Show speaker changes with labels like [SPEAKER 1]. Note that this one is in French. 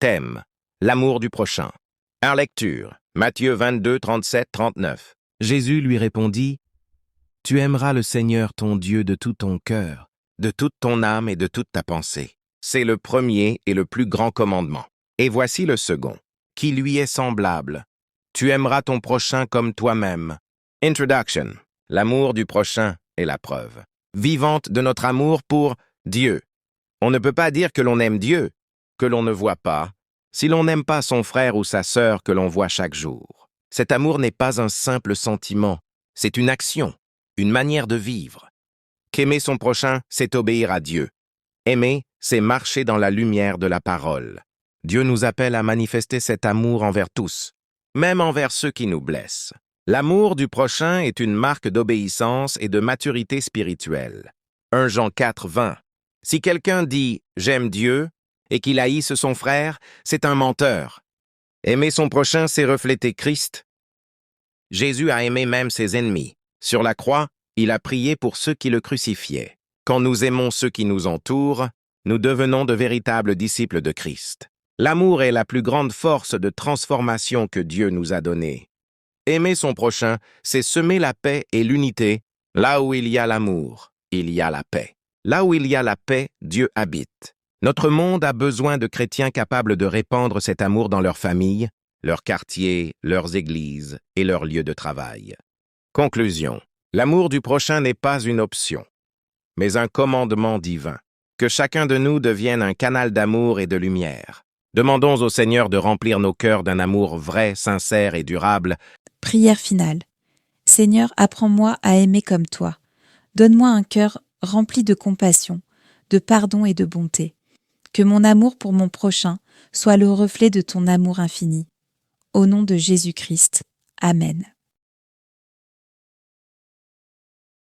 [SPEAKER 1] Thème: l'amour du prochain. En lecture, Matthieu 22, 37, 39. Jésus lui répondit: « Tu aimeras le Seigneur ton Dieu de tout ton cœur, de toute ton âme et de toute ta pensée. C'est le premier et le plus grand commandement. Et voici le second, qui lui est semblable. Tu aimeras ton prochain comme toi-même. » Introduction. L'amour du prochain est la preuve vivante de notre amour pour Dieu. On ne peut pas dire que l'on aime Dieu, que l'on ne voit pas, si l'on n'aime pas son frère ou sa sœur que l'on voit chaque jour. Cet amour n'est pas un simple sentiment, c'est une action, une manière de vivre. Qu'aimer son prochain, c'est obéir à Dieu. Aimer, c'est marcher dans la lumière de la parole. Dieu nous appelle à manifester cet amour envers tous, même envers ceux qui nous blessent. L'amour du prochain est une marque d'obéissance et de maturité spirituelle. 1 Jean 4, 20. Si quelqu'un dit « j'aime Dieu » et qu'il haïsse son frère, c'est un menteur. Aimer son prochain, c'est refléter Christ. Jésus a aimé même ses ennemis. Sur la croix, il a prié pour ceux qui le crucifiaient. Quand nous aimons ceux qui nous entourent, nous devenons de véritables disciples de Christ. L'amour est la plus grande force de transformation que Dieu nous a donnée. Aimer son prochain, c'est semer la paix et l'unité. Là où il y a l'amour, il y a la paix. Là où il y a la paix, Dieu habite. Notre monde a besoin de chrétiens capables de répandre cet amour dans leurs familles, leurs quartiers, leurs églises et leurs lieux de travail. Conclusion. L'amour du prochain n'est pas une option, mais un commandement divin. Que chacun de nous devienne un canal d'amour et de lumière. Demandons au Seigneur de remplir nos cœurs d'un amour vrai, sincère et durable.
[SPEAKER 2] Prière finale. Seigneur, apprends-moi à aimer comme toi. Donne-moi un cœur rempli de compassion, de pardon et de bonté. Que mon amour pour mon prochain soit le reflet de ton amour infini. Au nom de Jésus-Christ. Amen.